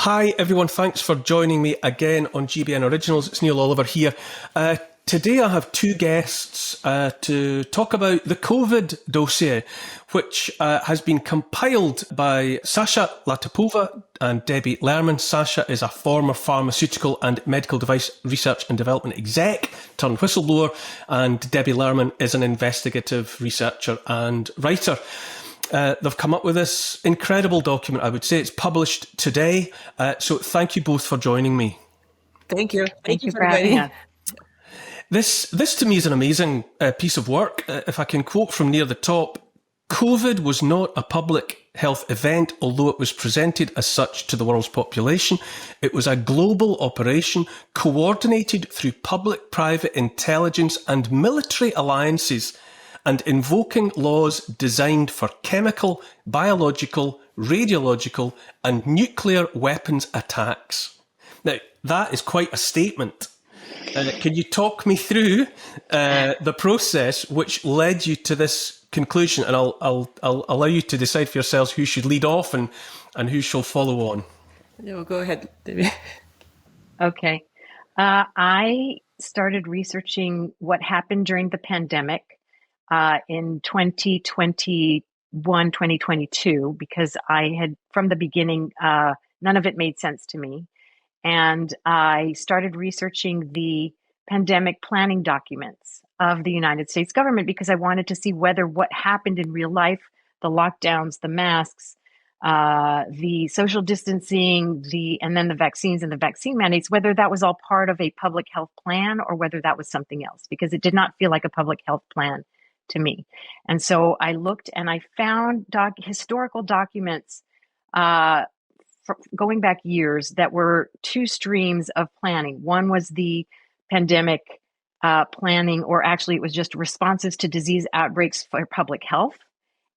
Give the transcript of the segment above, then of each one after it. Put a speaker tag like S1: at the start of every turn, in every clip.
S1: Hi everyone, thanks for joining me again on GBN Originals. It's Neil Oliver here. Today I have two guests to talk about the Covid Dossier, which has been compiled by Sasha Latypova and Debbie Lerman. Sasha is a former pharmaceutical and medical device research and development exec turned whistleblower, and Debbie Lerman is an investigative researcher and writer. They've come up with this incredible document. I would say it's published today. So thank you both for joining me.
S2: Thank you.
S3: Thank you for having us.
S1: This to me is an amazing piece of work. If I can quote from near the top, COVID was not a public health event, although it was presented as such to the world's population. It was a global operation coordinated through public-private intelligence and military alliances, and invoking laws designed for chemical, biological, radiological, and nuclear weapons attacks. Now, that is quite a statement. Can you talk me through the process which led you to this conclusion? And I'll allow you to decide for yourselves who should lead off and who shall follow on.
S2: No, go ahead, Debbie.
S3: Okay. I started researching what happened during the pandemic in 2021, 2022, because I had, from the beginning, none of it made sense to me. And I started researching the pandemic planning documents of the United States government because I wanted to see whether what happened in real life, the lockdowns, the masks, the social distancing, and then the vaccines and the vaccine mandates, whether that was all part of a public health plan or whether that was something else, because it did not feel like a public health plan to me. And so I looked and I found historical documents going back years that were two streams of planning. One was the pandemic planning, or actually it was just responses to disease outbreaks for public health.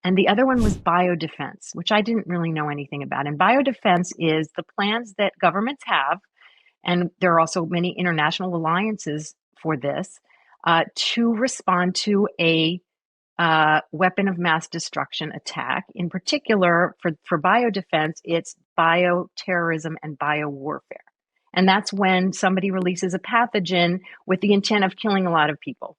S3: And the other one was biodefense, which I didn't really know anything about. And biodefense is the plans that governments have, and there are also many international alliances for this, to respond to a weapon of mass destruction attack. In particular, for biodefense, it's bioterrorism and biowarfare. And that's when somebody releases a pathogen with the intent of killing a lot of people,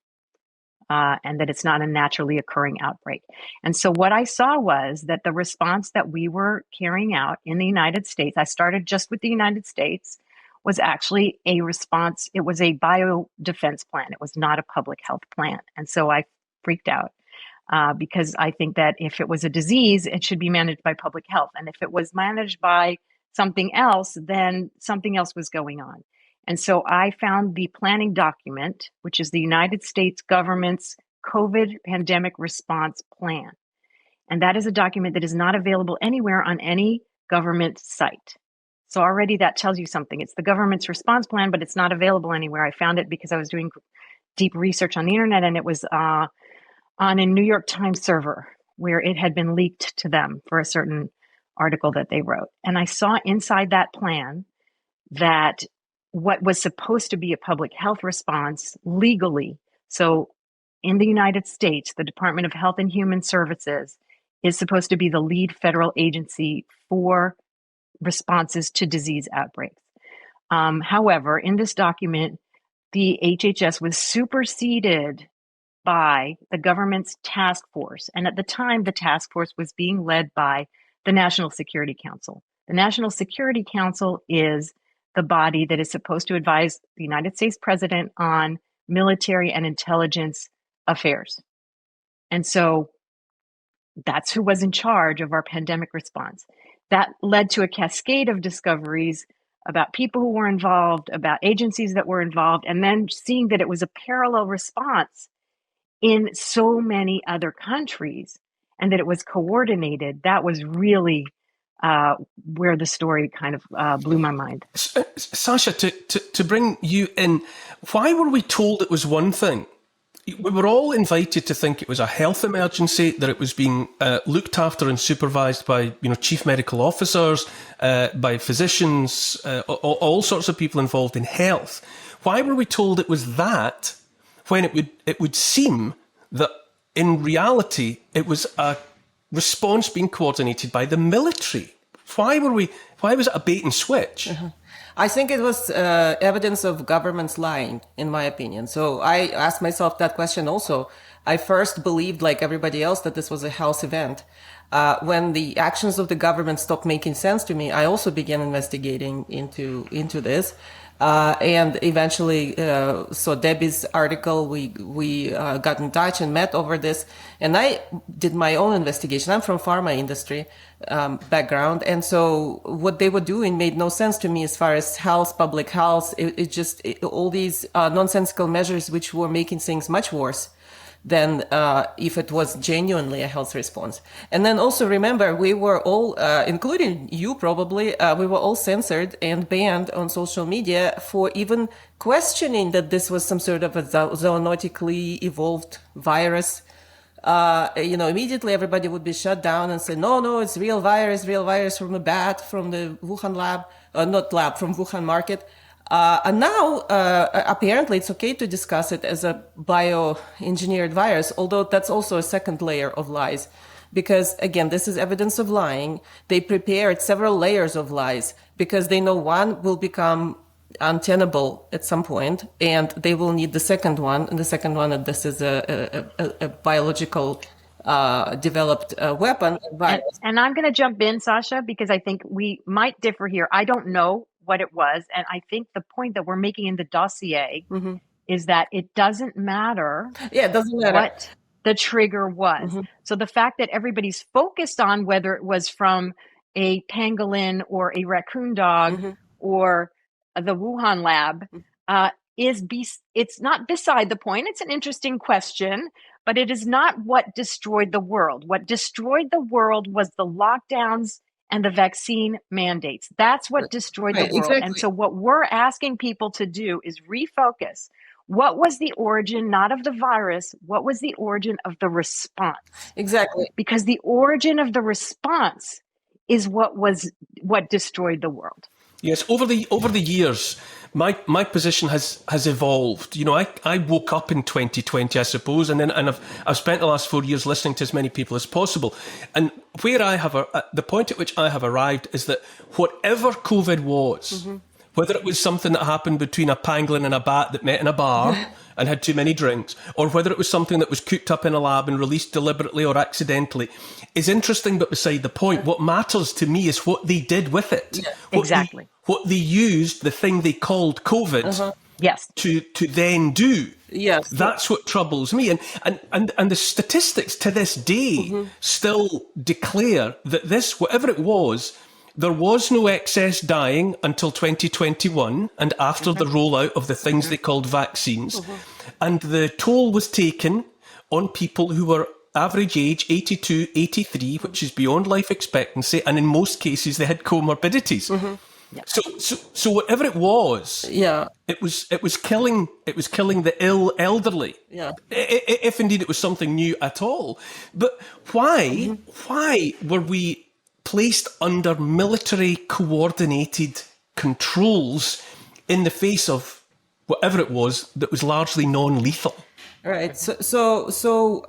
S3: and that it's not a naturally occurring outbreak. And so what I saw was that the response that we were carrying out in the United States, I started just with the United States, was actually a response. It was a biodefense plan. It was not a public health plan. And so I freaked out. Because I think that if it was a disease, it should be managed by public health. And if it was managed by something else, then something else was going on. And so I found the planning document, which is the United States government's COVID pandemic response plan. And that is a document that is not available anywhere on any government site. So already that tells you something. It's the government's response plan, but it's not available anywhere. I found it because I was doing deep research on the internet, and it was on a New York Times server where it had been leaked to them for a certain article that they wrote. And I saw inside that plan that what was supposed to be a public health response legally, so in the United States, the Department of Health and Human Services is supposed to be the lead federal agency for responses to disease outbreaks. However, in this document, the HHS was superseded by the government's task force. And at the time, the task force was being led by the National Security Council. The National Security Council is the body that is supposed to advise the United States president on military and intelligence affairs. And so that's who was in charge of our pandemic response. That led to a cascade of discoveries about people who were involved, about agencies that were involved, and then seeing that it was a parallel response in so many other countries and that it was coordinated. That was really where the story kind of blew my mind.
S1: Sasha, to bring you in, why were we told it was one thing? We were all invited to think it was a health emergency, that it was being looked after and supervised by chief medical officers, by physicians, all sorts of people involved in health. Why were we told it was that, when it would seem that in reality it was a response being coordinated by the military? Why was it a bait and switch?
S2: I think it was evidence of governments lying, in my opinion. So I asked myself that question also. I first believed, like everybody else, that this was a health event. When the actions of the government stopped making sense to me, I also began investigating into this. And eventually, so Debbie's article, we got in touch and met over this. And I did my own investigation. I'm from pharma industry background. And so what they were doing made no sense to me as far as health, public health. All these nonsensical measures which were making things much worse than if it was genuinely a health response. And then also remember, we were all, including you probably, we were all censored and banned on social media for even questioning that this was some sort of a zoonotically evolved virus. Immediately everybody would be shut down and say, no, it's real virus from a bat, from the Wuhan lab, from Wuhan market. And now, apparently it's okay to discuss it as a bioengineered virus, although that's also a second layer of lies. Because again, this is evidence of lying. They prepared several layers of lies because they know one will become untenable at some point and they will need the second one. And the second one, that this is a biological developed weapon.
S3: And I'm going to jump in, Sasha, because I think we might differ here. I don't know what it was. And I think the point that we're making in the dossier is that it doesn't matter,
S2: it doesn't matter
S3: what the trigger was. So the fact that everybody's focused on whether it was from a pangolin or a raccoon dog or the Wuhan lab it's not beside the point. It's an interesting question, but it is not what destroyed the world. What destroyed the world was the lockdowns and the vaccine mandates. That's what destroyed the world. Exactly. And so what we're asking people to do is refocus. What was the origin, not of the virus? What was the origin of the response?
S2: Exactly.
S3: Because the origin of the response is what destroyed the world.
S1: Yes, over the years, my position has evolved. I woke up in 2020, I suppose, and I've spent the last 4 years listening to as many people as possible. And where I have the point at which I have arrived is that whatever COVID was, whether it was something that happened between a pangolin and a bat that met in a bar and had too many drinks, or whether it was something that was cooked up in a lab and released deliberately or accidentally, is interesting but beside the point. What matters to me is what they did with it.
S2: Yeah.
S3: Exactly.
S1: What they used, the thing they called COVID,
S3: yes,
S1: to then do.
S2: Yes.
S1: That's what troubles me. And the statistics to this day still declare that this, whatever it was, there was no excess dying until 2021 and after the rollout of the things they called vaccines. And the toll was taken on people who were average age 82, 83, which is beyond life expectancy. And in most cases, they had comorbidities. Yeah. So whatever it was, it was killing the ill elderly. Yeah. If indeed it was something new at all. But why were we placed under military coordinated controls in the face of whatever it was that was largely non-lethal?
S2: Right. So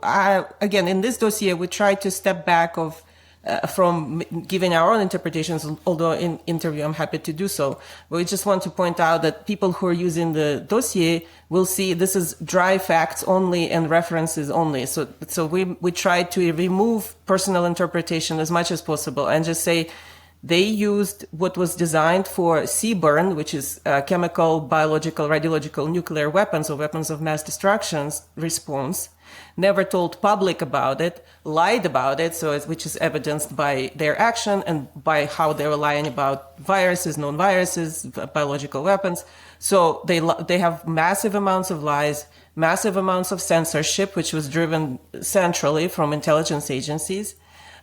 S2: again, in this dossier, we tried to step back from giving our own interpretations, although in interview I'm happy to do so. But we just want to point out that people who are using the dossier will see this is dry facts only and references only. So we try to remove personal interpretation as much as possible and just say they used what was designed for CBRN, which is chemical, biological, radiological, nuclear weapons or weapons of mass destruction response. Never told public about it, lied about it, which is evidenced by their action and by how they were lying about viruses, known viruses, biological weapons. So they have massive amounts of lies, massive amounts of censorship, which was driven centrally from intelligence agencies.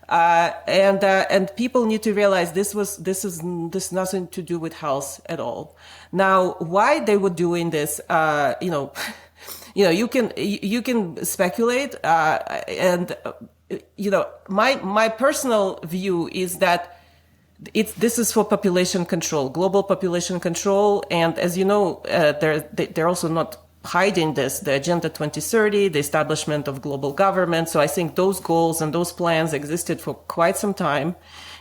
S2: And people need to realize this nothing to do with health at all. Now, why they were doing this, you can speculate, my personal view is that this is for population control, global population control, and as you know, they're also not hiding this, the Agenda 2030, the establishment of global government. So I think those goals and those plans existed for quite some time.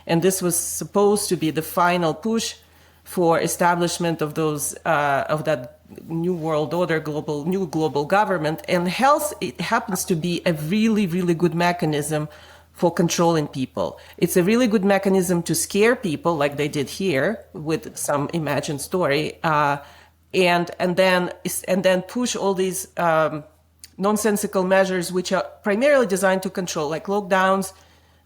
S2: And this was supposed to be the final push for establishment of those of that new world order, new global government. And health, it happens to be a really, really good mechanism for controlling people. It's a really good mechanism to scare people, like they did here with some imagined story, and then push all these nonsensical measures which are primarily designed to control, like lockdowns,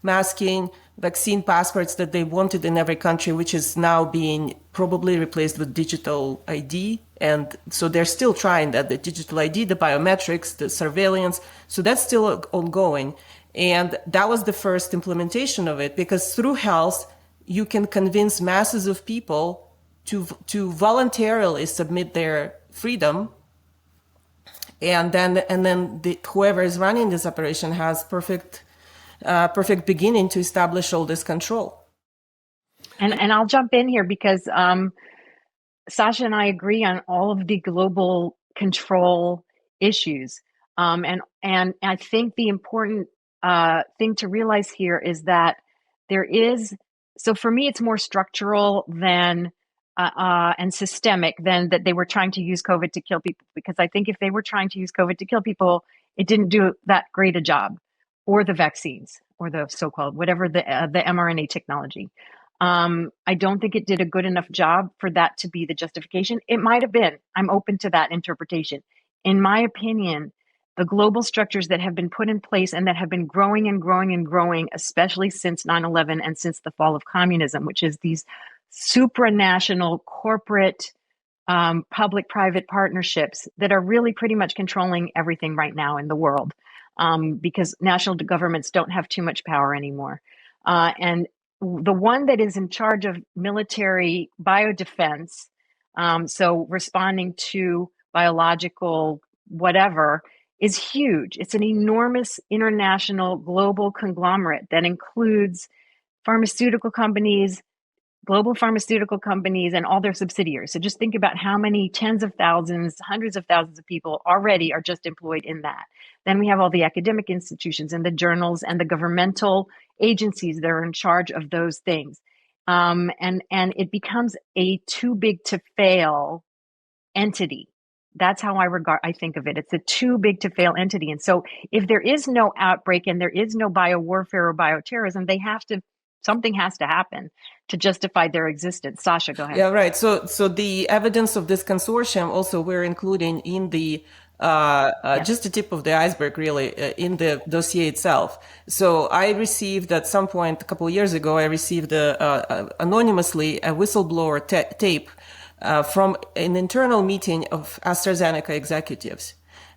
S2: masking, vaccine passports that they wanted in every country, which is now being probably replaced with digital ID. And so they're still trying that, the digital ID, the biometrics, the surveillance. So that's still ongoing. And that was the first implementation of it, because through health, you can convince masses of people to voluntarily submit their freedom. And then whoever is running this operation has perfect beginning to establish all this control.
S3: And I'll jump in here because Sasha and I agree on all of the global control issues. And I think the important thing to realize here is that there is, so for me, it's more structural than and systemic than that they were trying to use COVID to kill people. Because I think if they were trying to use COVID to kill people, it didn't do that great a job, or the vaccines, or the so-called, whatever the mRNA technology. I don't think it did a good enough job for that to be the justification. It might have been. I'm open to that interpretation. In my opinion, the global structures that have been put in place and that have been growing and growing and growing, especially since 9/11 and since the fall of communism, which is these supranational corporate public-private partnerships that are really pretty much controlling everything right now in the world, because national governments don't have too much power anymore. And the one that is in charge of military biodefense, so responding to biological whatever, is huge. It's an enormous international global conglomerate that includes pharmaceutical companies, global pharmaceutical companies, and all their subsidiaries. So just think about how many tens of thousands, hundreds of thousands of people already are just employed in that. Then we have all the academic institutions and the journals and the governmental agencies that are in charge of those things. And it becomes a too big to fail entity. That's how I think of it. It's a too big to fail entity. And so if there is no outbreak and there is no biowarfare or bioterrorism, something has to happen to justify their existence. Sasha, go ahead.
S2: Yeah, right. So the evidence of this consortium also we're including in the just the tip of the iceberg, really, in the dossier itself. So I received at some point a couple of years ago, I received anonymously a whistleblower tape from an internal meeting of AstraZeneca executives.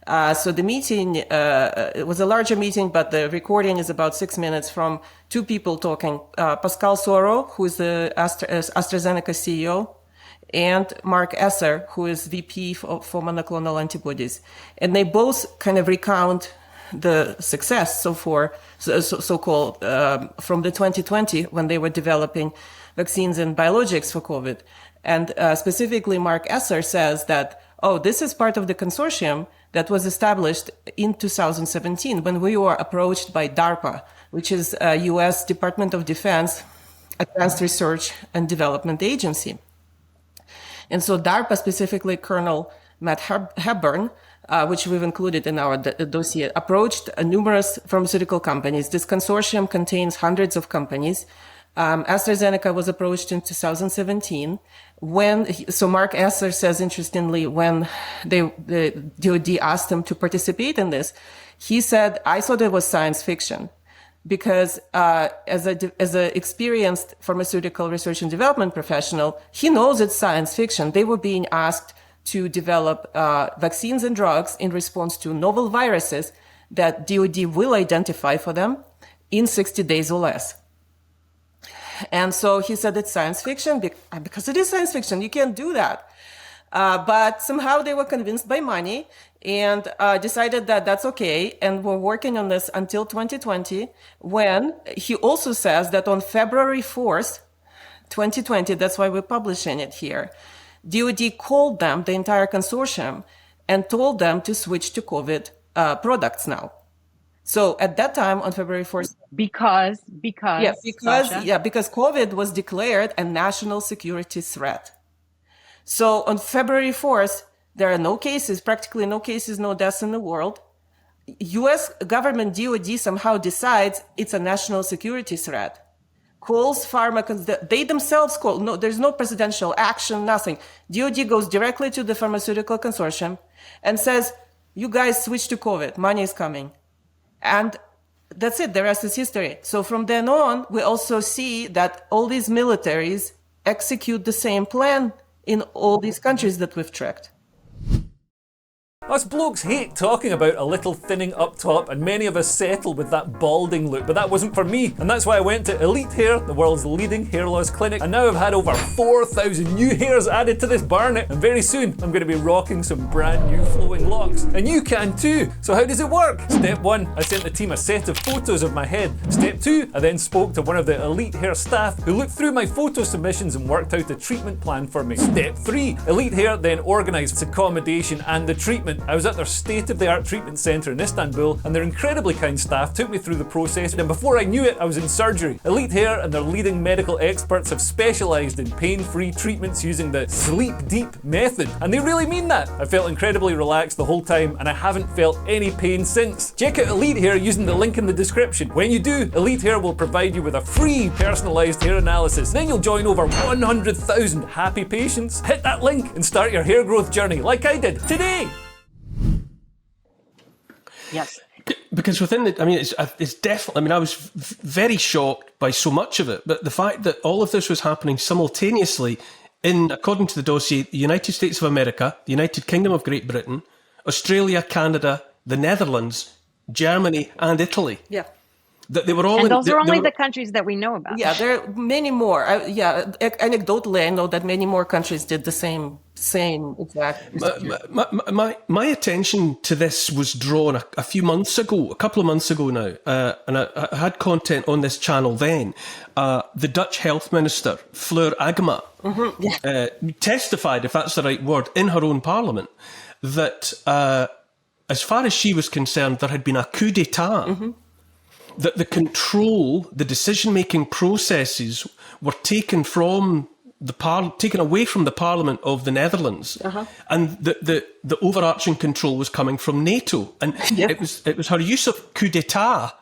S2: So the meeting, it was a larger meeting, but the recording is about 6 minutes from two people talking, Pascal Soro, who is the AstraZeneca CEO, and Mark Esser, who is VP for monoclonal antibodies. And they both kind of recount the success so-called from the 2020 when they were developing vaccines and biologics for COVID. And specifically, Mark Esser says that, this is part of the consortium that was established in 2017 when we were approached by DARPA, which is a U.S. Department of Defense Advanced Research and Development Agency. And so DARPA, specifically Colonel Matt Hepburn, which we've included in our dossier, approached numerous pharmaceutical companies. This consortium contains hundreds of companies. AstraZeneca was approached in 2017 so Mark Esser says, interestingly, when the DoD asked him to participate in this, he said, I thought it was science fiction because, as a experienced pharmaceutical research and development professional, he knows it's science fiction. They were being asked to develop, vaccines and drugs in response to novel viruses that DoD will identify for them in 60 days or less. And so he said it's science fiction because it is science fiction. You can't do that. But somehow they were convinced by money and decided that that's okay. And we're working on this until 2020, when he also says that on February 4th, 2020, that's why we're publishing it here, DoD called them, the entire consortium, and told them to switch to COVID products now. So at that time, on February 4th,
S3: Because, Sasha.
S2: because COVID was declared a national security threat. So on February 4th, there are no cases, practically no cases, no deaths in the world. US government DOD somehow decides it's a national security threat. Calls pharma, they themselves call, no, there's no presidential action, nothing. DOD goes directly to the pharmaceutical consortium and says, you guys switch to COVID, money is coming. And that's it, the rest is history. So from then on, we also see that all these militaries execute the same plan in all these countries that we've tracked.
S4: Us blokes hate talking about a little thinning up top, and many of us settle with that balding look, but that wasn't for me, and that's why I went to Elite Hair, the world's leading hair loss clinic, and now I've had over 4,000 new hairs added to this barnet, and very soon I'm going to be rocking some brand new flowing locks. And you can too! So how does it work? Step 1, I sent the team a set of photos of my head. Step 2, I then spoke to one of the Elite Hair staff who looked through my photo submissions and worked out a treatment plan for me. Step 3, Elite Hair then organised accommodation and the treatment. I was at their state-of-the-art treatment centre in Istanbul, and their incredibly kind staff took me through the process, and before I knew it, I was in surgery. Elite Hair and their leading medical experts have specialised in pain-free treatments using the sleep deep method, and they really mean that. I felt incredibly relaxed the whole time, and I haven't felt any pain since. Check out Elite Hair using the link in the description. When you do, Elite Hair will provide you with a free personalised hair analysis. Then you'll join over 100,000 happy patients. Hit that link and start your hair growth journey like I did today.
S3: Yes.
S1: Because within the, I mean, it's definitely, I mean, I was very shocked by so much of it, but the fact that all of this was happening simultaneously in, according to the dossier, the United States of America, the United Kingdom of Great Britain, Australia, Canada, the Netherlands, Germany, and Italy.
S2: Yeah.
S1: That they were all
S3: and those are only the countries that we know about.
S2: Yeah, there are many more. Anecdotally, I know that many more countries did the same exact.
S1: My attention to this was drawn a few months ago, a couple of months ago now, and I had content on this channel then. The Dutch Health Minister, Fleur Agema, testified, if that's the right word, in her own parliament, that as far as she was concerned, there had been a coup d'etat. That the control, the decision-making processes were taken from taken away from the Parliament of the Netherlands, and the overarching control was coming from NATO, and it was her use of coup d'état.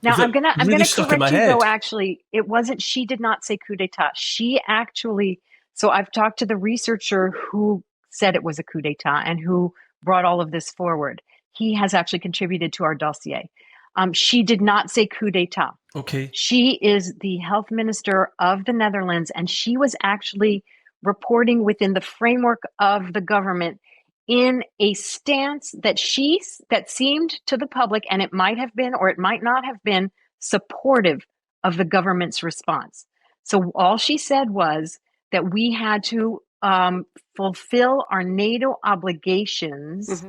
S3: Now I'm gonna correct you
S1: head.
S3: though. Actually, it wasn't. She did not say coup d'état. She actually. So I've talked to the researcher who said it was a coup d'état and who brought all of this forward. He has actually contributed to our dossier. She did not say coup d'etat.
S1: Okay.
S3: She is the health minister of the Netherlands, and she was actually reporting within the framework of the government in a stance that seemed to the public, and it might have been or it might not have been supportive of the government's response. So all she said was that we had to fulfill our NATO obligations.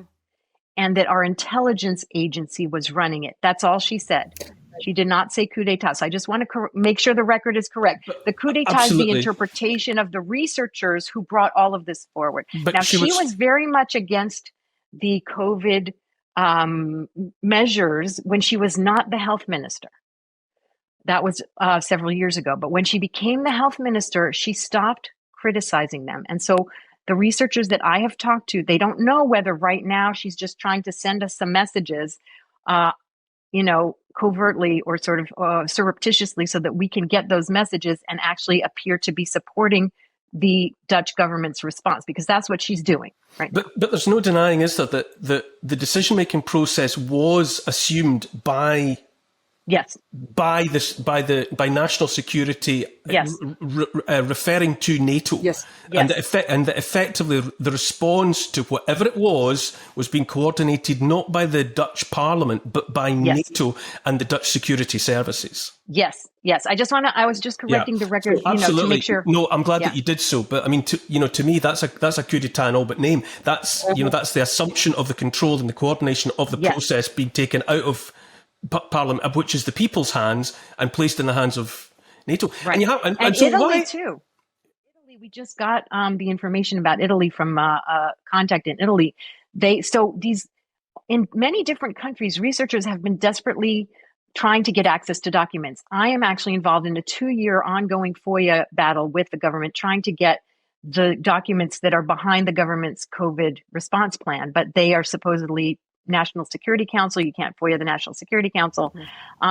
S3: And that our intelligence agency was running it. That's all she said. She did not say coup d'etat. So I just want to make sure the record is correct. The coup d'etat is the interpretation of the researchers who brought all of this forward. But now, she was very much against the COVID measures when she was not the health minister. That was several years ago. But when she became the health minister, she stopped criticizing them. And so the researchers that I have talked to, they don't know whether right now she's just trying to send us some messages, covertly or sort of surreptitiously so that we can get those messages and actually appear to be supporting the Dutch government's response, because that's what she's doing right now.
S1: But there's no denying, is there, that the decision-making process was assumed by national security, referring to NATO, and that effectively the response to whatever it was being coordinated not by the Dutch Parliament but by NATO and the Dutch security services. Yes.
S3: I was just correcting the record, to make sure.
S1: No, I'm glad that you did so. But I mean, to me, that's a coup d'etat in all but name. That's that's the assumption of the control and the coordination of the process being taken out of Parliament, which is the people's hands, and placed in the hands of NATO.
S3: Right. And so Italy too. Italy, we just got the information about Italy from contact in Italy. These in many different countries, researchers have been desperately trying to get access to documents. I am actually involved in a 2-year ongoing FOIA battle with the government, trying to get the documents that are behind the government's COVID response plan, but they are supposedly National Security Council. You can't FOIA the National Security Council.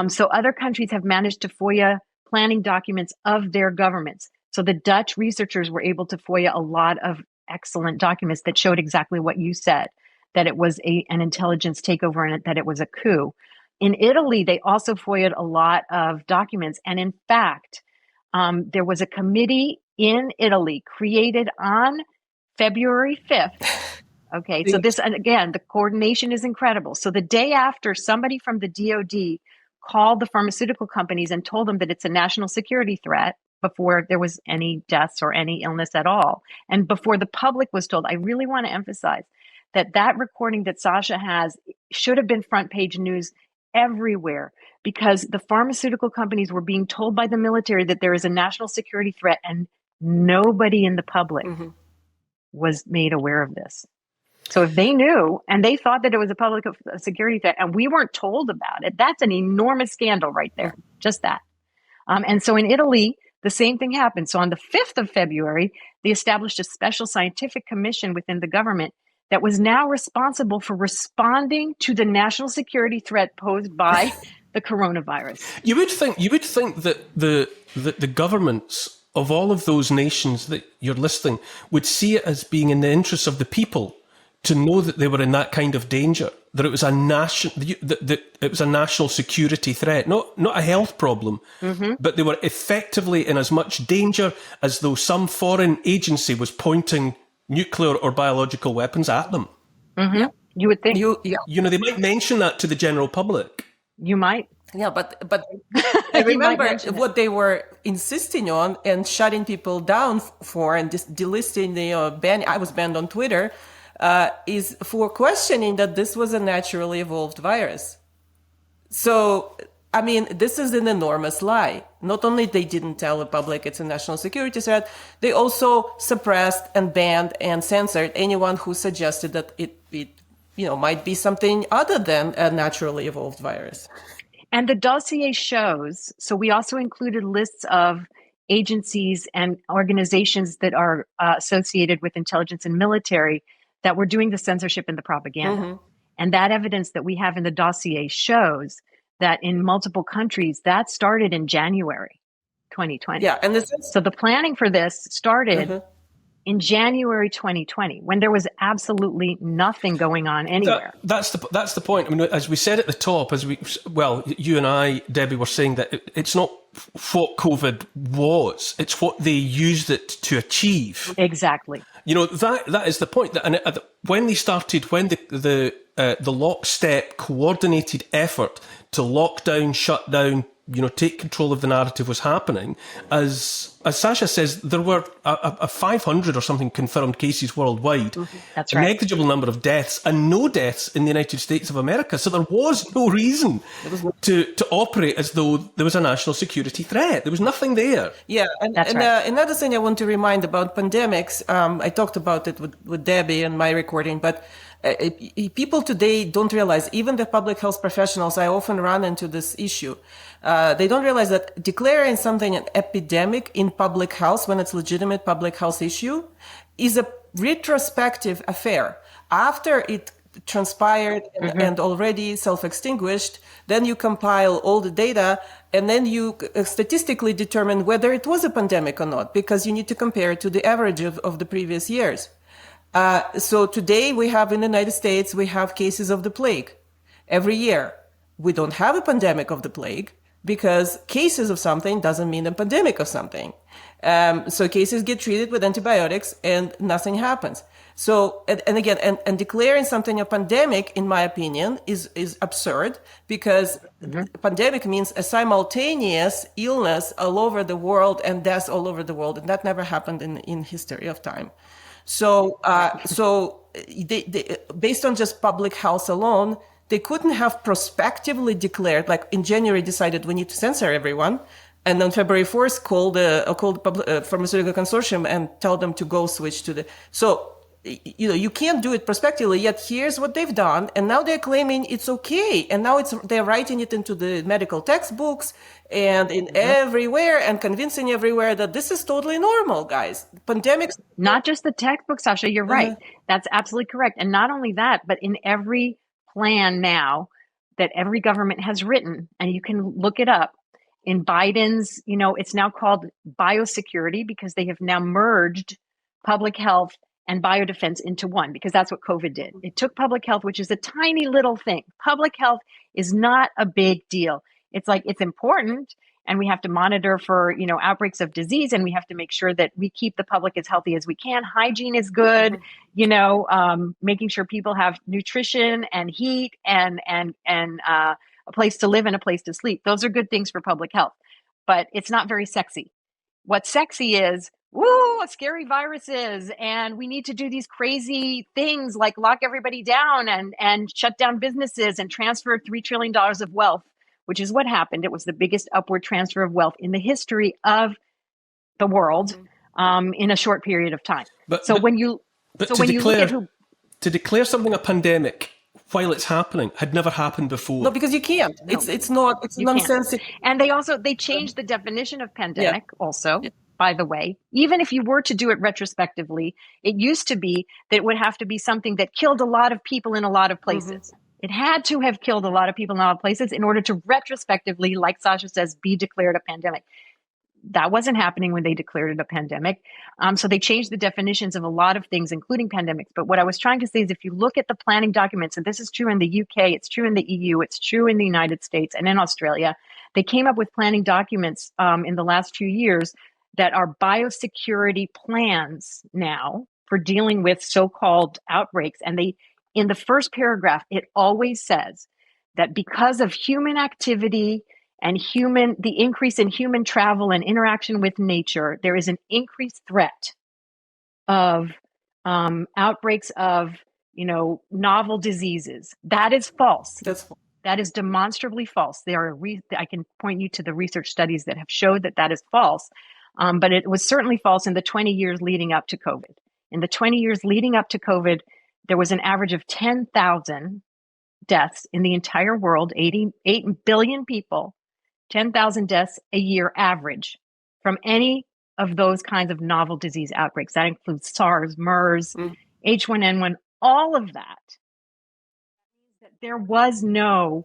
S3: So other countries have managed to FOIA planning documents of their governments. So the Dutch researchers were able to FOIA a lot of excellent documents that showed exactly what you said, that it was an intelligence takeover and that it was a coup. In Italy, they also FOIA'd a lot of documents. And in fact, there was a committee in Italy created on February 5th. Okay, so this, and again, the coordination is incredible. So the day after, somebody from the DOD called the pharmaceutical companies and told them that it's a national security threat before there was any deaths or any illness at all. And before the public was told, I really want to emphasize that recording that Sasha has should have been front page news everywhere, because the pharmaceutical companies were being told by the military that there is a national security threat, and nobody in the public was made aware of this. So if they knew and they thought that it was a public security threat and we weren't told about it, that's an enormous scandal right there. Just that. And so in Italy, the same thing happened. So on the 5th of February, they established a special scientific commission within the government that was now responsible for responding to the national security threat posed by the coronavirus.
S1: You would think that the governments of all of those nations that you're listing would see it as being in the interests of the people to know that they were in that kind of danger, that it was a national security threat, not a health problem, but they were effectively in as much danger as though some foreign agency was pointing nuclear or biological weapons at them.
S3: Yeah, you would think.
S1: They might mention that to the general public.
S3: You might.
S2: Yeah, but I remember what they were insisting on and shutting people down for and delisting the I was banned on Twitter, is for questioning that this was a naturally evolved virus. So, I mean, this is an enormous lie. Not only they didn't tell the public it's a national security threat, they also suppressed and banned and censored anyone who suggested that it might be something other than a naturally evolved virus.
S3: And the dossier shows, so we also included lists of agencies and organizations that are associated with intelligence and military that were doing the censorship and the propaganda. And that evidence that we have in the dossier shows that in multiple countries, that started in January 2020.
S2: Yeah, and
S3: so the planning for this started in January 2020, when there was absolutely nothing going on anywhere.
S1: That's the point. I mean, as we said at the top, you and I, Debbie, were saying that it's not what COVID was; it's what they used it to achieve.
S3: Exactly.
S1: That is the point. When the lockstep coordinated effort to lock down, shut down, take control of the narrative was happening, as Sasha says, there were a 500 or something confirmed cases worldwide,
S3: That's
S1: a
S3: right.
S1: negligible number of deaths, and no deaths in the United States of America. So there was no reason to operate as though there was a national security threat. There was nothing there.
S2: Yeah, and another thing I want to remind about pandemics, I talked about it with Debbie in my recording, but people today don't realize, even the public health professionals, I often run into this issue. They don't realize that declaring something an epidemic in public health, when it's legitimate public health issue, is a retrospective affair. After it transpired and already self-extinguished, then you compile all the data and then you statistically determine whether it was a pandemic or not, because you need to compare it to the average of the previous years. So today we have in the United States, we have cases of the plague every year. We don't have a pandemic of the plague because cases of something doesn't mean a pandemic of something. So cases get treated with antibiotics and nothing happens. So, and again, declaring something a pandemic, in my opinion, is absurd, because pandemic means a simultaneous illness all over the world and deaths all over the world. And that never happened in history of time. So, they, based on just public health alone, they couldn't have prospectively declared, like in January, decided we need to censor everyone, and on February 4th called the pharmaceutical consortium and tell them to go switch to the. So you can't do it prospectively, yet here's what they've done, and now they're claiming it's okay, and now they're writing it into the medical textbooks and in everywhere and convincing everywhere that this is totally normal, guys. Pandemics.
S3: Not just the textbook, Sasha, you're right. That's absolutely correct. And not only that, but in every plan now that every government has written, and you can look it up, in Biden's, it's now called biosecurity because they have now merged public health and biodefense into one, because that's what COVID did. It took public health, which is a tiny little thing. Public health is not a big deal. It's like, it's important, and we have to monitor for, outbreaks of disease, and we have to make sure that we keep the public as healthy as we can. Hygiene is good, making sure people have nutrition and heat and a place to live and a place to sleep. Those are good things for public health, but it's not very sexy. What's sexy is, scary viruses, and we need to do these crazy things like lock everybody down and shut down businesses and transfer $3 trillion of wealth, which is what happened. It was the biggest upward transfer of wealth in the history of the world in a short period of time. When you look at
S1: to declare something a pandemic while it's happening had never happened before.
S2: No, because you can't. No. It's nonsensical.
S3: And they changed the definition of pandemic also. By the way, even if you were to do it retrospectively, it used to be that it would have to be something that killed a lot of people in a lot of places. It had to have killed a lot of people in a lot of places in order to retrospectively, like Sasha says, be declared a pandemic. That wasn't happening when they declared it a pandemic. So they changed the definitions of a lot of things, including pandemics. But what I was trying to say is, if you look at the planning documents, and this is true in the UK, it's true in the EU, it's true in the United States and in Australia, they came up with planning documents in the last few years that are biosecurity plans now for dealing with so-called outbreaks. And in the first paragraph, it always says that because of human activity and the increase in human travel and interaction with nature, there is an increased threat of outbreaks of, novel diseases. That is false. That is demonstrably false. I can point you to the research studies that have showed that is false. But it was certainly false in the 20 years leading up to COVID. In the 20 years leading up to COVID, there was an average of 10,000 deaths in the entire world, 88 billion people, 10,000 deaths a year average from any of those kinds of novel disease outbreaks. That includes SARS, MERS, H1N1, all of that. There was no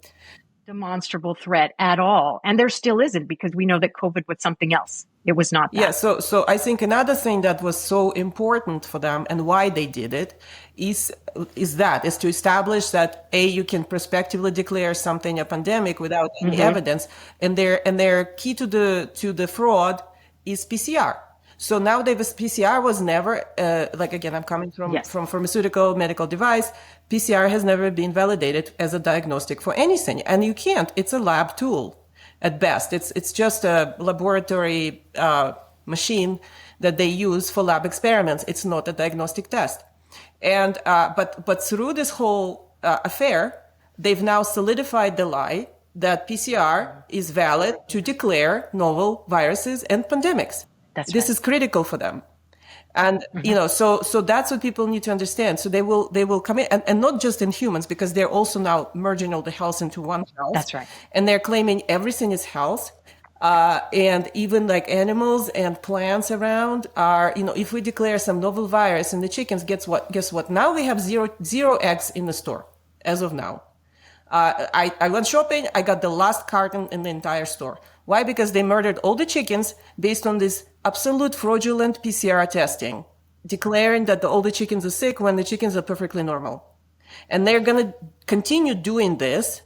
S3: demonstrable threat at all. And there still isn't, because we know that COVID was something else. It was not that.
S2: Yeah, so I think another thing that was so important for them and why they did it is to establish that you can prospectively declare something a pandemic without any evidence, and their key to the fraud is PCR. So now PCR was never again, I'm coming from pharmaceutical medical device. PCR has never been validated as a diagnostic for anything, and you can't. It's a lab tool. At best, it's just a laboratory machine that they use for lab experiments. It's not a diagnostic test. And but through this whole affair, they've now solidified the lie that PCR is valid to declare novel viruses and pandemics. This is critical for them. And, so that's what people need to understand. So they will come in, and not just in humans, because they're also now merging all the health into one health.
S3: That's right. And
S2: they're claiming everything is health. And even like animals and plants around are, if we declare some novel virus in the chickens, guess what? Now we have zero eggs in the store as of now. I went shopping. I got the last carton in the entire store. Why? Because they murdered all the chickens based on this absolute fraudulent PCR testing, declaring that all the chickens are sick when the chickens are perfectly normal. And they're going to continue doing this,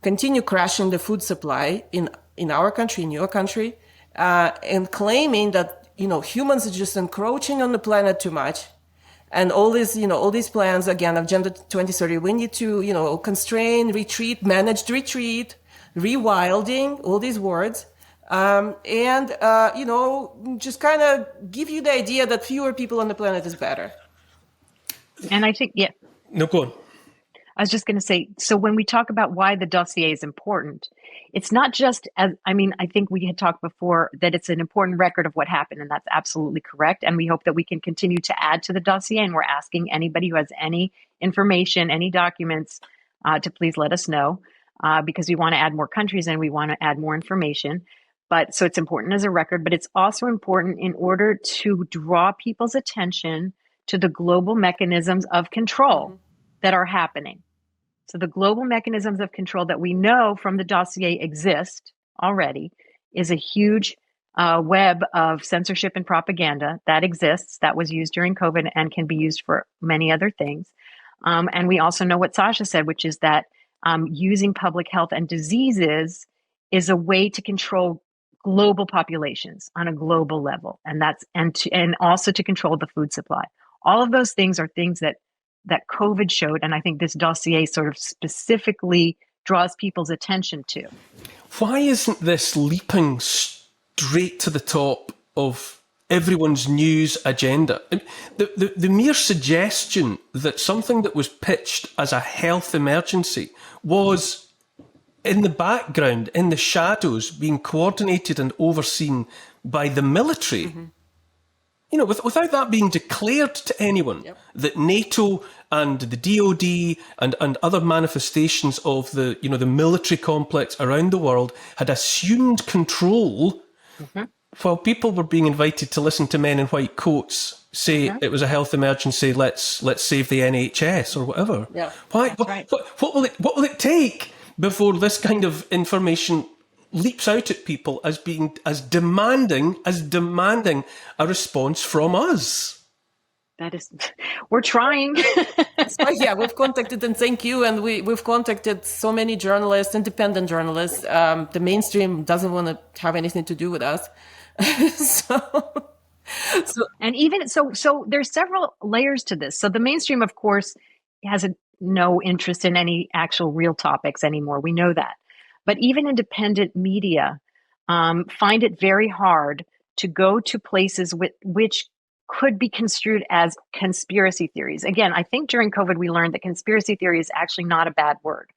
S2: continue crashing the food supply in our country, in your country, and claiming that, humans are just encroaching on the planet too much. And all these plans, again, Agenda 2030, we need to, constrain, retreat, managed retreat, rewilding, all these words. Just kind of give you the idea that fewer people on the planet is better.
S3: And I think,
S1: No, go on.
S3: I was just going to say, so when we talk about why the dossier is important, it's not just as, I mean, I think we had talked before that it's an important record of what happened, and that's absolutely correct. And we hope that we can continue to add to the dossier. And we're asking anybody who has any information, any documents, to please let us know, because we want to add more countries and we want to add more information. But so it's important as a record, but it's also important in order to draw people's attention to the global mechanisms of control that are happening. So the global mechanisms of control that we know from the dossier exist already is a huge web of censorship and propaganda that exists, that was used during COVID and can be used for many other things. And we also know what Sasha said, which is that using public health and diseases is a way to control global populations on a global level, and also to control the food supply. All of those things are things that COVID showed, and I think this dossier sort of specifically draws people's attention to.
S1: Why isn't this leaping straight to the top of everyone's news agenda? The mere suggestion that something that was pitched as a health emergency was in the background, in the shadows, being coordinated and overseen by the military. You know, without that being declared to anyone, that NATO and the DOD and other manifestations of the military complex around the world had assumed control, while people were being invited to listen to men in white coats say it was a health emergency, let's save the NHS or whatever.
S2: Yeah.
S1: Why? What will it take before this kind of information leaps out at people as demanding a response from us?
S3: That is, we're trying.
S2: So, yeah, we've contacted, and thank you. And we've contacted so many journalists, independent journalists. The mainstream doesn't want to have anything to do with us.
S3: And even so there's several layers to this. So the mainstream, of course, has no interest in any actual real topics anymore. We know that. But even independent media find it very hard to go to places which could be construed as conspiracy theories. Again, I think during COVID, we learned that conspiracy theory is actually not a bad word.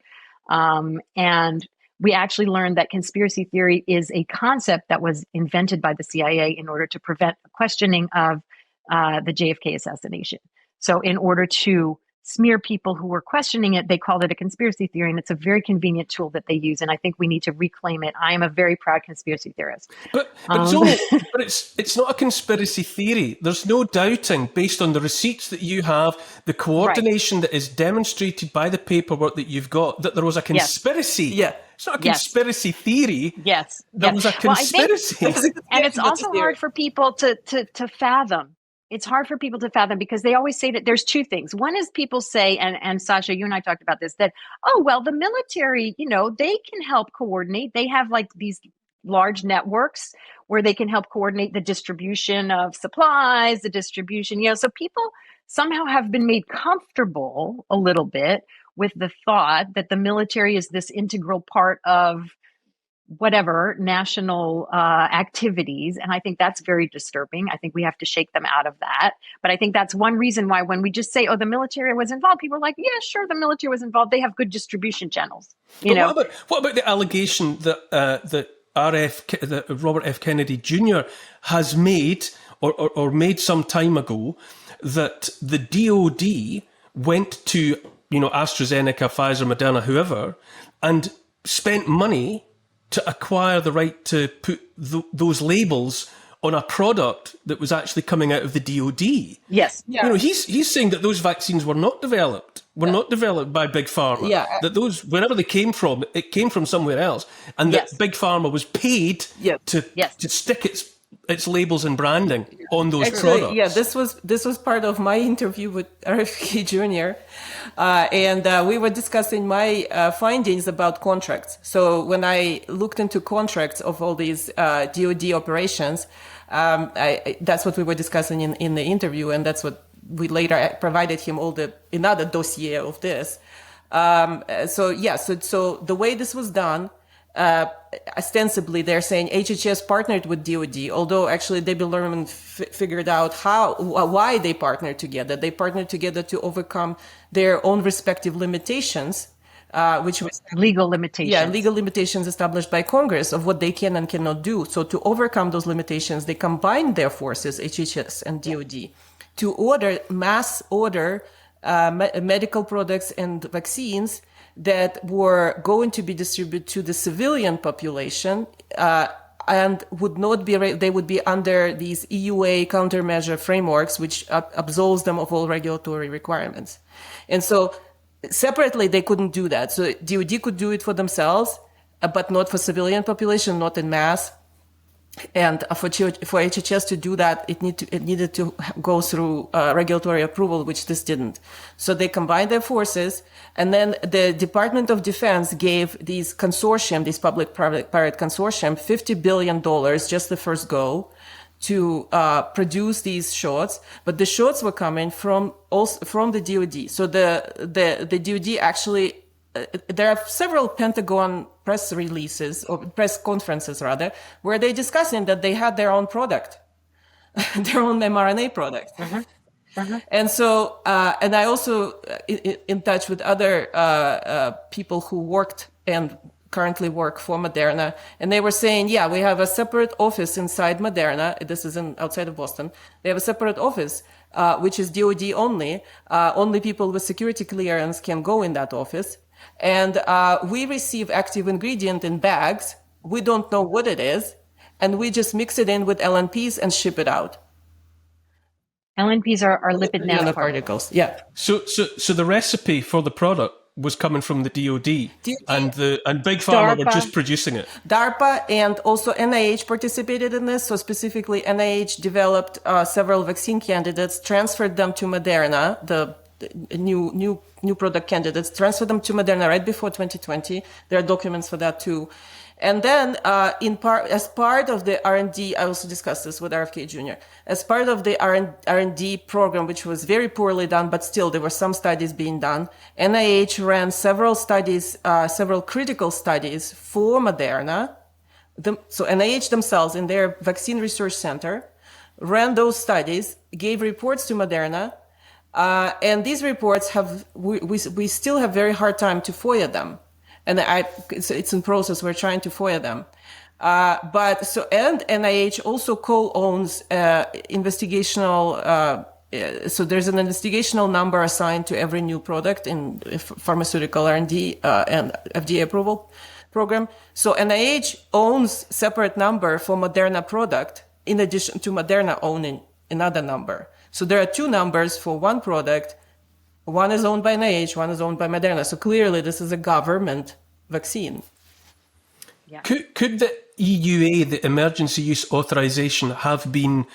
S3: And we actually learned that conspiracy theory is a concept that was invented by the CIA in order to prevent questioning of the JFK assassination. So in order to smear people who were questioning it, they called it a conspiracy theory, and it's a very convenient tool that they use, and I think we need to reclaim it. I am a very proud conspiracy theorist.
S1: But it's not a conspiracy theory. There's no doubting, based on the receipts that you have, the coordination that is demonstrated by the paperwork that you've got, that there was a conspiracy.
S2: Yeah.
S1: It's not a conspiracy theory.
S3: Yes.
S1: There was a conspiracy.
S3: And it's also hard for people to fathom. It's hard for people to fathom because they always say that there's two things. One is people say, and Sasha, you and I talked about this, that, oh, well, the military, they can help coordinate. They have like these large networks where they can help coordinate the distribution of supplies, the distribution, so people somehow have been made comfortable a little bit with the thought that the military is this integral part of whatever national activities. And I think that's very disturbing. I think we have to shake them out of that. But I think that's one reason why when we just say, oh, the military was involved, people are like, yeah, sure, the military was involved. They have good distribution channels.
S1: What about the allegation that that Robert F. Kennedy Jr. has made or made some time ago, that the DOD went to AstraZeneca, Pfizer, Moderna, whoever, and spent money to acquire the right to put those labels on a product that was actually coming out of the DOD.
S3: Yes.
S2: Yeah.
S1: He's saying that those vaccines were not developed by Big Pharma.
S2: Yeah.
S1: That those, wherever they came from, it came from somewhere else. And that Big Pharma was paid to stick its labels and branding on those products.
S2: Yeah, this was part of my interview with RFK Jr. And we were discussing my findings about contracts. So when I looked into contracts of all these DoD operations, that's what we were discussing in the interview, and that's what we later provided him another dossier of this. So the way this was done, ostensibly they're saying HHS partnered with DoD, although actually Debbie Lerman figured out why they partnered together. They partnered together to overcome their own respective limitations, which was
S3: legal limitations.
S2: Yeah, legal limitations established by Congress of what they can and cannot do. So to overcome those limitations, they combined their forces, HHS and DoD, to mass order medical products and vaccines that were going to be distributed to the civilian population, and they would be under these EUA countermeasure frameworks, which absolves them of all regulatory requirements. And so separately, they couldn't do that. So DoD could do it for themselves, but not for civilian population, not in mass. And for HHS to do that, it needed to go through regulatory approval, which this didn't. So they combined their forces, and then the Department of Defense gave these public-private consortium, $50 billion, just the first go, to produce these shots. But the shots were coming from the DoD. So the DoD actually. There are several Pentagon press releases, or press conferences rather, where they're discussing that they had their own product, their own mRNA product. And so, and I also in touch with other people who worked and currently work for Moderna, and they were saying, yeah, we have a separate office inside Moderna. This is outside of Boston. They have a separate office, which is DoD only. Only people with security clearance can go in that office. And we receive active ingredient in bags. We don't know what it is, and we just mix it in with LNPs and ship it out.
S3: LNPs are lipid nanoparticles.
S2: Yeah.
S1: So the recipe for the product was coming from the DoD, and Big Pharma were just producing it.
S2: DARPA and also NIH participated in this. So specifically, NIH developed several vaccine candidates, transferred them to Moderna, the new product candidates, transferred them to Moderna right before 2020. There are documents for that too. And then, as part of the R&D, I also discussed this with RFK Jr. As part of the R&D program, which was very poorly done, but still there were some studies being done, NIH ran several studies, several critical studies for Moderna. So NIH themselves in their vaccine research center ran those studies, gave reports to Moderna, and these reports we still have very hard time to FOIA them. And it's in process. We're trying to FOIA them. And NIH also co-owns investigational. So there's an investigational number assigned to every new product in pharmaceutical R&D and FDA approval program. So NIH owns separate number for Moderna product, in addition to Moderna owning another number. So there are two numbers for one product. One is owned by NIH, one is owned by Moderna. So clearly this is a government vaccine.
S3: Yeah.
S1: Could the EUA, the emergency use authorization, have been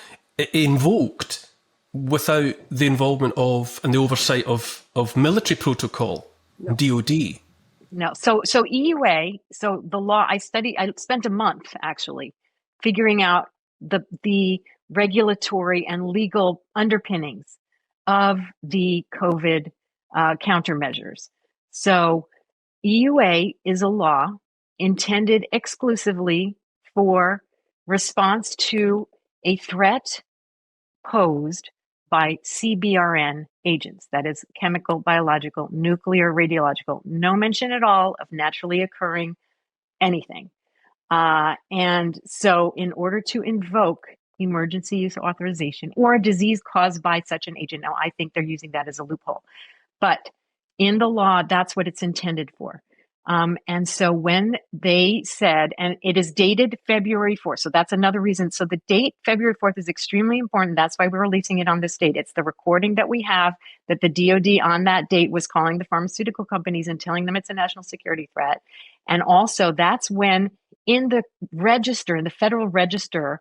S1: invoked without the involvement of and the oversight of military protocol, no. DoD?
S3: No. So EUA, so the law, I spent a month actually figuring out the regulatory and legal underpinnings of the COVID countermeasures. So EUA is a law intended exclusively for response to a threat posed by CBRN agents, that is chemical, biological, nuclear, radiological, no mention at all of naturally occurring anything. And so in order to invoke emergency use authorization or a disease caused by such an agent. Now, I think they're using that as a loophole, but in the law, that's what it's intended for. And so when they said, and it is dated February 4th, so that's another reason. So the date, February 4th, is extremely important. That's why we're releasing it on this date. It's the recording that we have that the DoD on that date was calling the pharmaceutical companies and telling them it's a national security threat. And also that's when in the register, in the Federal Register,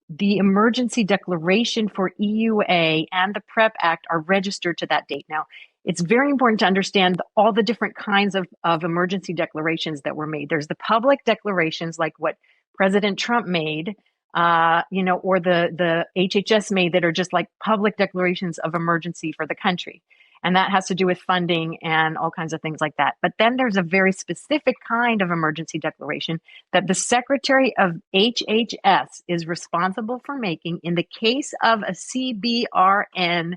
S3: the emergency declaration for EUA and the PrEP Act are registered to that date. Now, it's very important to understand all the different kinds of emergency declarations that were made. There's the public declarations like what President Trump made, or the HHS made that are just like public declarations of emergency for the country. And that has to do with funding and all kinds of things like that. But then there's a very specific kind of emergency declaration that the Secretary of HHS is responsible for making in the case of a CBRN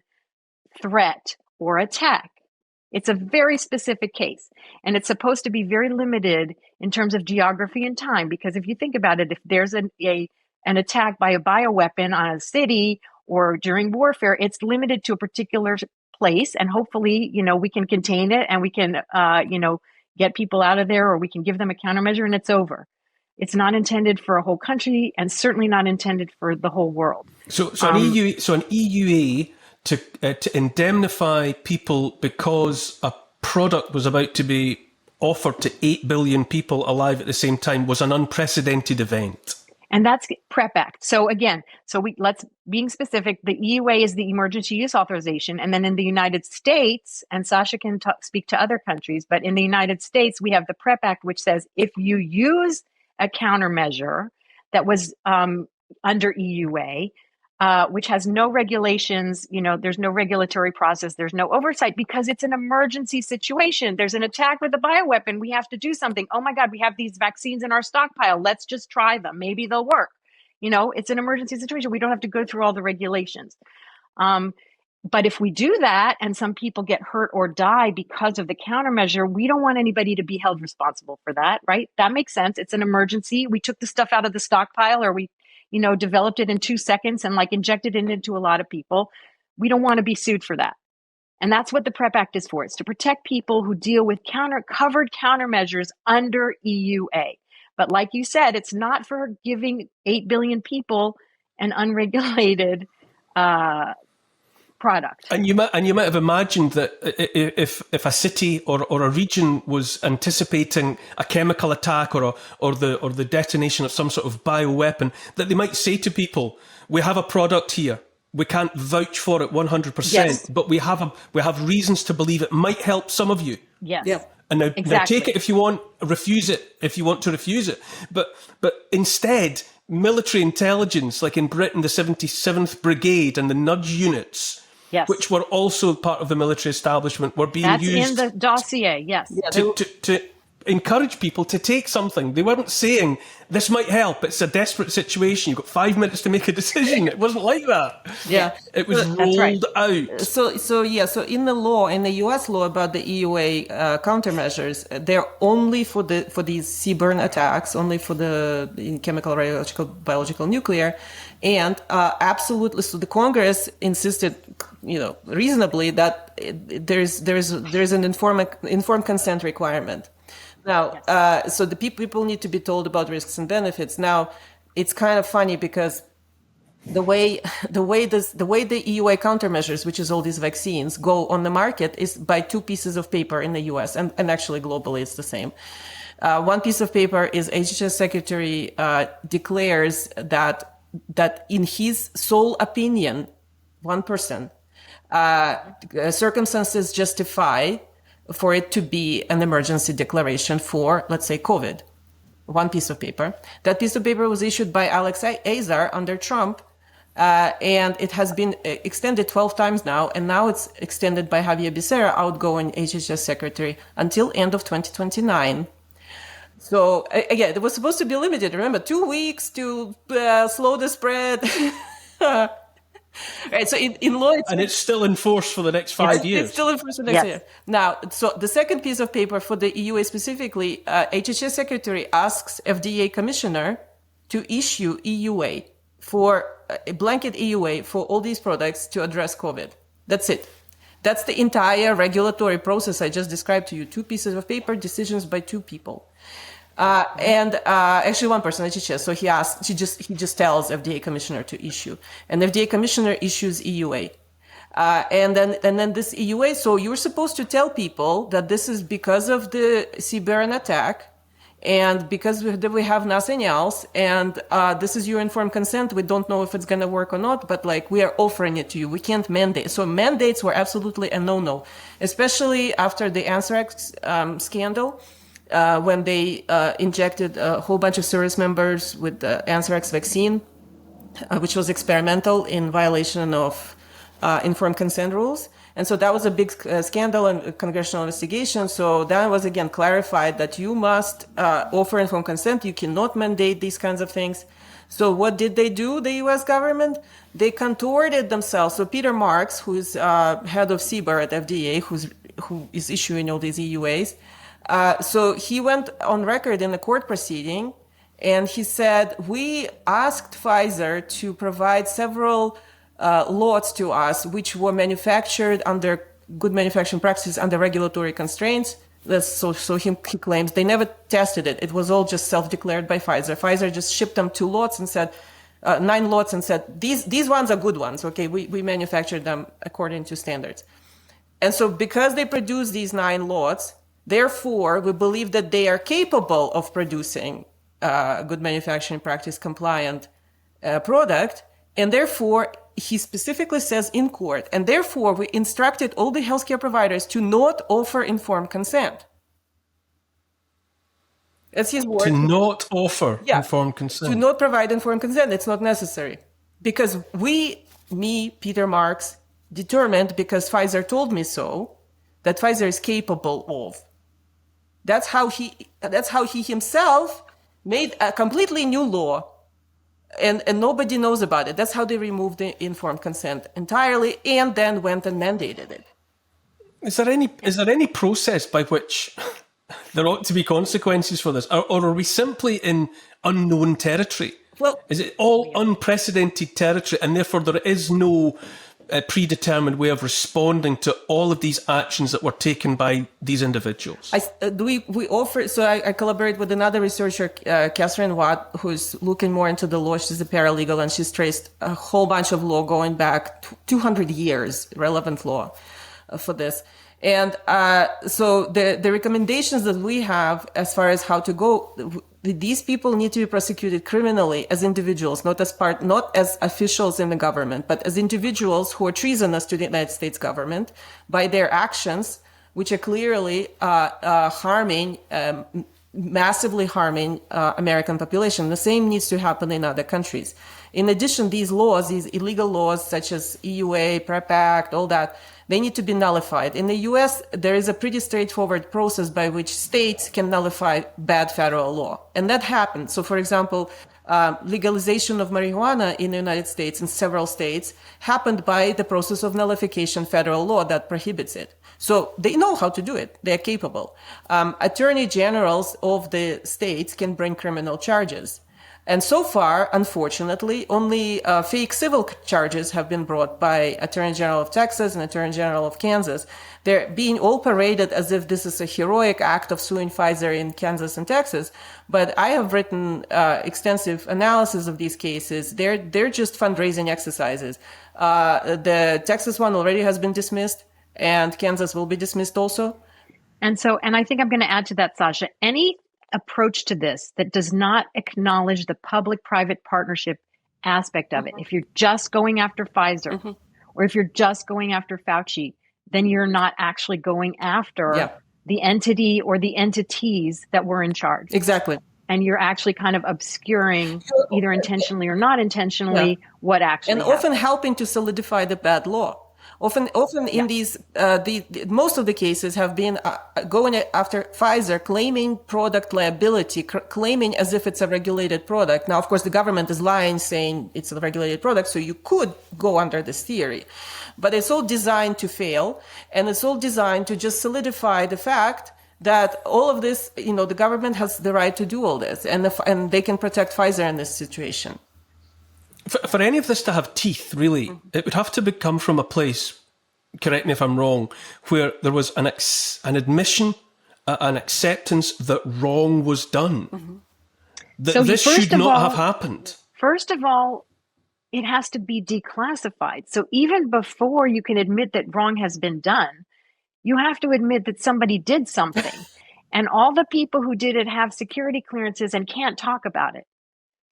S3: threat or attack. It's a very specific case, and it's supposed to be very limited in terms of geography and time, because if you think about it, if there's an attack by a bioweapon on a city or during warfare, it's limited to a particular place, and hopefully, we can contain it and we can, get people out of there, or we can give them a countermeasure and it's over. It's not intended for a whole country, and certainly not intended for the whole world.
S1: So an EUA to indemnify people because a product was about to be offered to 8 billion people alive at the same time was an unprecedented event.
S3: And that's PrEP Act. So again, being specific, the EUA is the emergency use authorization. And then in the United States, and Sasha can speak to other countries, but in the United States, we have the PrEP Act, which says if you use a countermeasure that was under EUA, which has no regulations, there's no regulatory process, there's no oversight, because it's an emergency situation. There's an attack with a bioweapon. We have to do something. Oh my God, we have these vaccines in our stockpile. Let's just try them. Maybe they'll work. It's an emergency situation. We don't have to go through all the regulations. But if we do that and some people get hurt or die because of the countermeasure, we don't want anybody to be held responsible for that, right? That makes sense. It's an emergency. We took the stuff out of the stockpile, or we developed it in 2 seconds and injected it into a lot of people. We don't want to be sued for that. And that's what the PrEP Act is for. It's to protect people who deal with covered countermeasures under EUA. But like you said, it's not for giving 8 billion people an unregulated product. And
S1: you might have imagined that if a city or a region was anticipating a chemical attack or the detonation of some sort of bioweapon, that they might say to people, "We have a product here. We can't vouch for it 100%, yes, but we have reasons to believe it might help some of you."
S3: Yes. Yeah.
S1: And now,
S3: exactly.
S1: Now take it if you want, refuse it if you want to refuse it. But instead, military intelligence, like in Britain, the 77th Brigade and the nudge units, yes, which were also part of the military establishment, were being used.
S3: That's in the dossier, yes.
S1: To encourage people to take something. They weren't saying, this might help, it's a desperate situation, you've got 5 minutes to make a decision. It wasn't like that.
S2: Yeah.
S1: It was rolled out.
S2: So in the law, in the US law about the EUA countermeasures, they're only for these CBRN attacks, only for the chemical, radiological, biological, nuclear. And absolutely, so the Congress insisted, reasonably, that there's an informed consent requirement. Now, yes, so the people need to be told about risks and benefits. Now, it's kind of funny because the way the EUA countermeasures, which is all these vaccines, go on the market is by 2 pieces of paper in the US, and actually globally it's the same. One piece of paper is HHS Secretary declares that in his sole opinion, one person, circumstances justify for it to be an emergency declaration for, let's say, COVID. One piece of paper. That piece of paper was issued by Alex Azar under Trump, and it has been extended 12 times now, and now it's extended by Javier Becerra, outgoing HHS Secretary, until end of 2029. So again, it was supposed to be limited. Remember, 2 weeks to slow the spread. Right. So in law,
S1: it's still in force for the next 5 years.
S2: It's still in force for the next year. Now, so the second piece of paper for the EUA specifically, HHS Secretary asks FDA Commissioner to issue EUA for a blanket EUA for all these products to address COVID. That's it. That's the entire regulatory process I just described to you. 2 pieces of paper, decisions by 2 people. And actually one person, HHS. So he just tells FDA Commissioner to issue, and FDA Commissioner issues EUA. And then this EUA, so you're supposed to tell people that this is because of the CBRN attack, and because we have nothing else, and this is your informed consent. We don't know if it's going to work or not, but we are offering it to you. We can't mandate. So mandates were absolutely a no-no, especially after the anthrax scandal. When they injected a whole bunch of service members with the anthrax vaccine, which was experimental in violation of informed consent rules. And so that was a big scandal and congressional investigation. So that was again clarified that you must offer informed consent. You cannot mandate these kinds of things. So what did they do, the U.S. government? They contorted themselves. So Peter Marks, who's head of CBER at FDA, who is issuing all these EUAs, so he went on record in a court proceeding, and he said, we asked Pfizer to provide several lots to us, which were manufactured under good manufacturing practices under regulatory constraints. So he claims they never tested it. It was all just self-declared by Pfizer. Pfizer just shipped them 2 lots and said, 9 lots and said, these ones are good ones. Okay, we manufactured them according to standards. And so because they produced these 9 lots, therefore, we believe that they are capable of producing good manufacturing practice compliant product. And therefore, he specifically says in court, and therefore we instructed all the healthcare providers to not offer informed consent. That's his word.
S1: To not offer informed consent.
S2: To not provide informed consent. It's not necessary. Because Peter Marks, determined, because Pfizer told me so, that Pfizer is capable of. That's how he himself made a completely new law. And nobody knows about it. That's how they removed the informed consent entirely, and then went and mandated it.
S1: Is there any process by which there ought to be consequences for this, or are we simply in unknown territory?
S2: Well,
S1: is it all unprecedented territory, and therefore there is no predetermined way of responding to all of these actions that were taken by these individuals?
S2: We offer, so I collaborate with another researcher, Catherine Watt, who's looking more into the law. She's a paralegal, and she's traced a whole bunch of law going back 200 years, relevant law for this. And so the recommendations that we have as far as how to go, these people need to be prosecuted criminally as individuals, not as officials in the government, but as individuals who are treasonous to the United States government by their actions, which are clearly massively harming American population. The same needs to happen in other countries. In addition, these laws, these illegal laws such as EUA, PrEP Act, all that, they need to be nullified. In the US, there is a pretty straightforward process by which states can nullify bad federal law. And that happened. So, for example, legalization of marijuana in the United States, in several states, happened by the process of nullification federal law that prohibits it. So they know how to do it. They're capable. Attorney generals of the states can bring criminal charges. And so far, unfortunately, only fake civil charges have been brought by Attorney General of Texas and Attorney General of Kansas. They're being all paraded as if this is a heroic act of suing Pfizer in Kansas and Texas. But I have written extensive analysis of these cases. They're just fundraising exercises. The Texas one already has been dismissed, and Kansas will be dismissed also.
S3: And I think I'm going to add to that, Sasha. Any approach to this that does not acknowledge the public-private partnership aspect of it, if you're just going after Pfizer or if you're just going after Fauci, then you're not actually going after the entity or the entities that were in charge.
S2: Exactly.
S3: And you're actually kind of obscuring, either intentionally or not intentionally, what actually
S2: happened. Often helping to solidify the bad law. Often in these, most of the cases have been going after Pfizer, claiming product liability, claiming as if it's a regulated product. Now, of course, the government is lying, saying it's a regulated product, so you could go under this theory. But it's all designed to fail, and it's all designed to just solidify the fact that all of this, the government has the right to do all this, and they can protect Pfizer in this situation.
S1: For any of this to have teeth, really, it would have to come from a place, correct me if I'm wrong, where there was an admission, an acceptance that wrong was done. That this should not have happened.
S3: First of all, it has to be declassified. So even before you can admit that wrong has been done, you have to admit that somebody did something. And all the people who did it have security clearances and can't talk about it.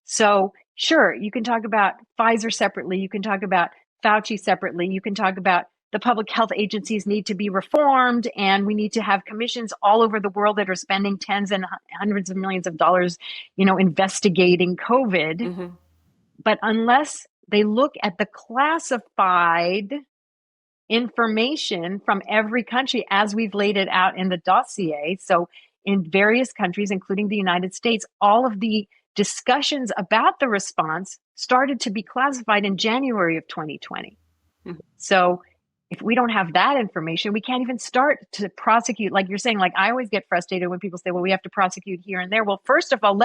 S3: So sure, you can talk about Pfizer separately. You can talk about Fauci separately. You can talk about the public health agencies need to be reformed, and we need to have commissions all over the world that are spending tens and hundreds of millions of dollars, investigating COVID. But unless they look at the classified information from every country as we've laid it out in the dossier. So in various countries, including the United States, all of the discussions about the response started to be classified in January of 2020.
S2: Mhm.
S3: So if we don't have that information, we can't even start to prosecute. Like you're saying, like I always get frustrated when people say, well, we have to prosecute here and there. Well, first of all,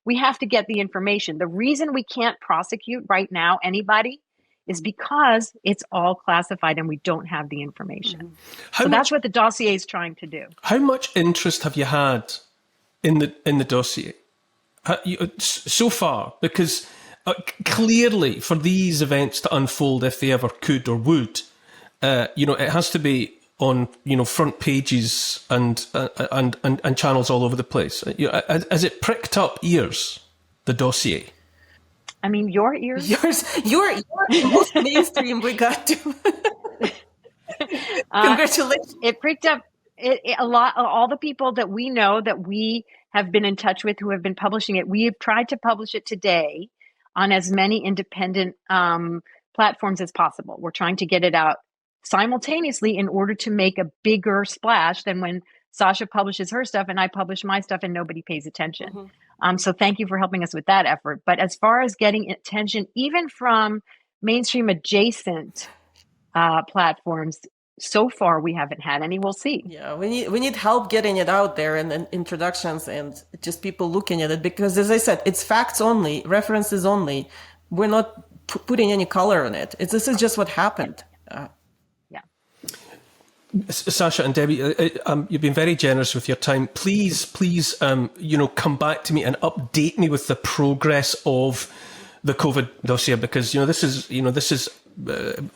S3: we have to get the information. The reason we can't prosecute right now anybody is because it's all classified and we don't have the information. So that's what the dossier is trying to do.
S1: How much interest have you had in the dossier so far? Because clearly, for these events to unfold, if they ever could or would, it has to be on front pages and channels all over the place. Has it pricked up ears, the dossier?
S3: I mean, your ears.
S2: You're the most mainstream we got to. Congratulations.
S3: It pricked up a lot. All the people that we know that we have been in touch with who have been publishing it. We have tried to publish it today on as many independent platforms as possible. We're trying to get it out simultaneously in order to make a bigger splash than when Sasha publishes her stuff and I publish my stuff and nobody pays attention. So thank you for helping us with that effort. But as far as getting attention, even from mainstream adjacent platforms, so far we haven't had any. We'll see.
S2: Yeah, we need help getting it out there and introductions and just people looking at it, because as I said, it's facts only, references only. We're not putting any color on it. This is just what happened.
S1: Sasha and Debbie, you've been very generous with your time. Please, come back to me and update me with the progress of the COVID dossier, because this is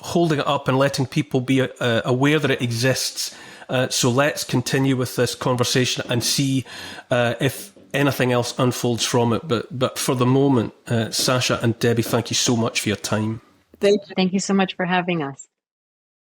S1: holding it up and letting people be aware that it exists. So let's continue with this conversation and see if anything else unfolds from it. But for the moment, Sasha and Debbie, thank you so much for your time.
S2: Thank you.
S3: Thank you so much for having us.